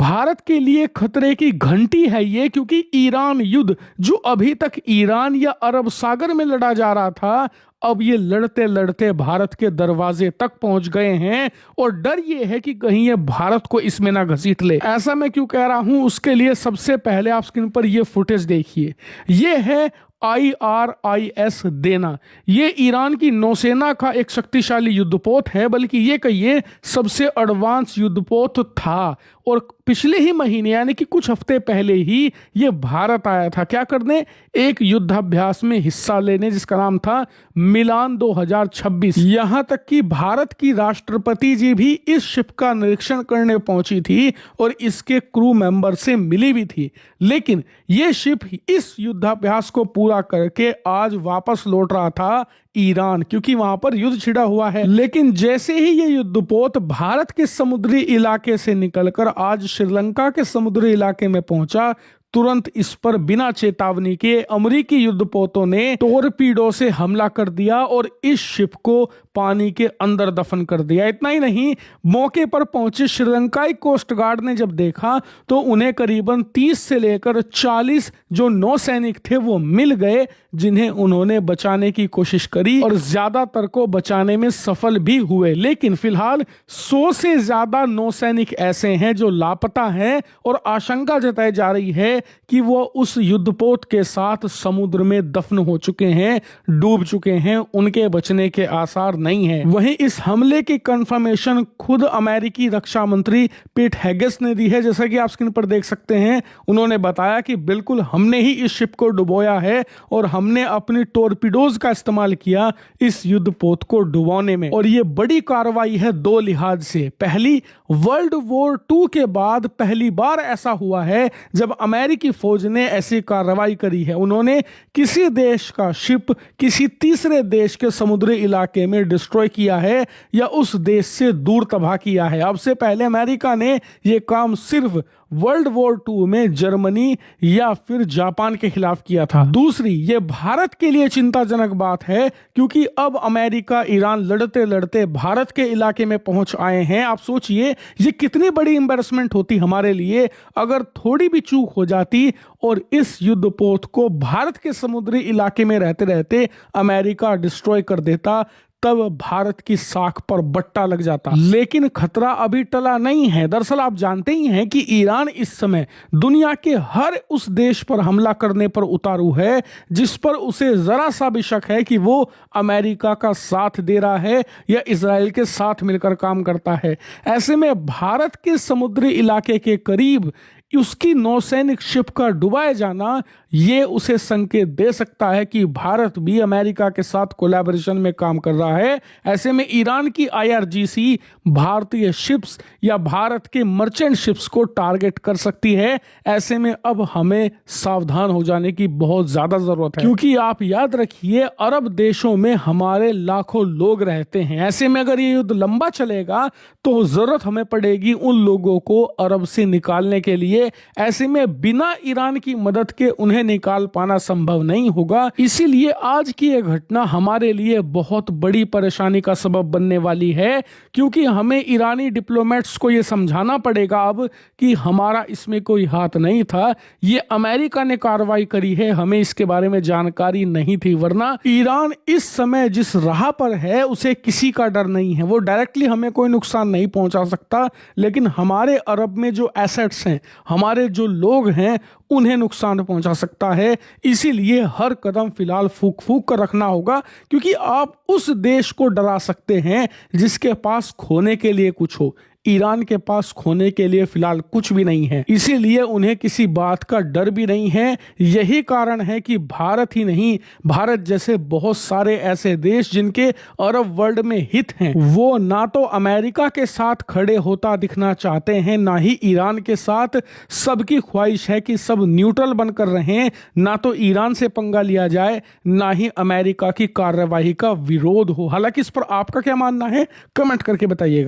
भारत के लिए खतरे की घंटी है ये, क्योंकि ईरान युद्ध जो अभी तक ईरान या अरब सागर में लड़ा जा रहा था, अब ये लड़ते लड़ते भारत के दरवाजे तक पहुंच गए हैं। और डर ये है कि कहीं ये भारत को इसमें ना घसीट ले। ऐसा मैं क्यों कह रहा हूं, उसके लिए सबसे पहले आप स्क्रीन पर ये फुटेज देखिए। ये है IRIS देना। ये ईरान की नौसेना का एक शक्तिशाली युद्धपोत है, बल्कि ये कहिए सबसे एडवांस युद्धपोत था। और पिछले ही महीने यानी कि कुछ हफ्ते पहले ही ये भारत आया था, क्या करने, एक युद्धाभ्यास में हिस्सा लेने, जिसका नाम था मिलान 2026। यहां तक कि भारत की राष्ट्रपति जी भी इस शिप का निरीक्षण करने पहुंची थी और इसके क्रू मेंबर से मिली भी थी। लेकिन ये शिप इस युद्धाभ्यास को पूरा करके आज वापस लौट रहा था ईरान, क्योंकि वहां पर युद्ध छिड़ा हुआ है। लेकिन जैसे ही ये युद्धपोत भारत के समुद्री इलाके से निकलकर आज श्रीलंका के समुद्री इलाके में पहुंचा, तुरंत इस पर बिना चेतावनी के अमेरिकी युद्धपोतों ने टोरपीडो से हमला कर दिया और इस शिप को पानी के अंदर दफन कर दिया। इतना ही नहीं, मौके पर पहुंचे श्रीलंकाई कोस्ट गार्ड ने जब देखा तो उन्हें करीबन 30 से लेकर 40 जो नौसैनिक थे वो मिल गए, जिन्हें उन्होंने बचाने की कोशिश करी और ज्यादातर को बचाने में सफल भी हुए। लेकिन फिलहाल 100 से ज्यादा नौसैनिक ऐसे हैं जो लापता हैं और आशंका जताई जा रही है कि वो उस युद्धपोत के साथ समुद्र में दफन हो चुके हैं, डूब चुके हैं, उनके बचने के आसार नहीं है। वहीं इस हमले की कंफर्मेशन खुद अमेरिकी रक्षा मंत्री पीट हेगेस ने दी है, जैसा कि आप स्क्रीन पर देख सकते हैं। उन्होंने बताया कि बिल्कुल हमने ही इस शिप को डुबोया है और हमने अपनी टोरपीडोज का इस्तेमाल किया इस युद्धपोत को डुबोने में। और ये बड़ी कार्रवाई है दो लिहाज से। पहली, वर्ल्ड वॉर 2 के बाद पहली बार ऐसा हुआ है जब अमेरिकी फौज ने ऐसी कार्रवाई करी है। उन्होंने किसी देश का शिप किसी तीसरे देश के समुद्री इलाके में डिस्ट्रॉय किया है या उस देश से दूर तबाह किया है। अब से पहले अमेरिका ने यह काम सिर्फ वर्ल्ड वॉर 2 में जर्मनी या फिर जापान के खिलाफ किया था। दूसरी, ये भारत के लिए चिंताजनक बात है, क्योंकि अब अमेरिका ईरान लड़ते लड़ते भारत के इलाके में पहुंच आए हैं। आप सोचिए ये कितनी बड़ी एम्बैरेसमेंट होती हमारे लिए अगर थोड़ी भी चूक हो जाती और इस युद्धपोत को भारत के समुद्री इलाके में रहते रहते अमेरिका डिस्ट्रॉय कर देता, तब भारत की साख पर बट्टा लग जाता। लेकिन खतरा अभी टला नहीं है। दरअसल आप जानते ही हैं कि ईरान इस समय दुनिया के हर उस देश पर हमला करने पर उतारू है जिस पर उसे जरा सा भी शक है कि वो अमेरिका का साथ दे रहा है या इजराइल के साथ मिलकर काम करता है। ऐसे में भारत के समुद्री इलाके के करीब उसकी नौसैनिक शिप का डुबाए जाना ये उसे संकेत दे सकता है कि भारत भी अमेरिका के साथ कोलैबोरेशन में काम कर रहा है। ऐसे में ईरान की IRGC भारतीय शिप्स या भारत के मर्चेंट शिप्स को टारगेट कर सकती है। ऐसे में अब हमें सावधान हो जाने की बहुत ज्यादा जरूरत है, क्योंकि आप याद रखिए अरब देशों में हमारे लाखों लोग रहते हैं। ऐसे में अगर ये युद्ध लंबा चलेगा तो जरूरत हमें पड़ेगी उन लोगों को अरब से निकालने के लिए। ऐसे में बिना ईरान की मदद के उन्हें निकाल पाना संभव नहीं होगा। इसीलिए आज की यह घटना हमारे लिए बहुत बड़ी परेशानी का सबब बनने वाली है, क्योंकि हमें ईरानी डिप्लोमेट्स को यह समझाना पड़ेगा अब कि हमारा इसमें कोई हाथ नहीं था, ये अमेरिका ने कार्रवाई करी है, हमें इसके बारे में जानकारी नहीं थी। वरना ईरान इस समय जिस राह पर है उसे किसी का डर नहीं है। वो डायरेक्टली हमें कोई नुकसान नहीं पहुंचा सकता, लेकिन हमारे अरब में जो एसेट्स हैं, हमारे जो लोग हैं, उन्हें नुकसान पहुंचा सकता है। इसीलिए हर कदम फिलहाल फूक फूक कर रखना होगा, क्योंकि आप उस देश को डरा सकते हैं जिसके पास खोने के लिए कुछ हो। ईरान के पास खोने के लिए फिलहाल कुछ भी नहीं है, इसीलिए उन्हें किसी बात का डर भी नहीं है। यही कारण है कि भारत ही नहीं, भारत जैसे बहुत सारे ऐसे देश जिनके अरब वर्ल्ड में हित हैं, वो ना तो अमेरिका के साथ खड़े होता दिखना चाहते हैं, ना ही ईरान के साथ। सबकी ख्वाहिश है कि सब न्यूट्रल बनकर रहें, ना तो ईरान से पंगा लिया जाए, ना ही अमेरिका की कार्रवाई का विरोध हो। हालांकि इस पर आपका क्या मानना है, कमेंट करके बताइएगा।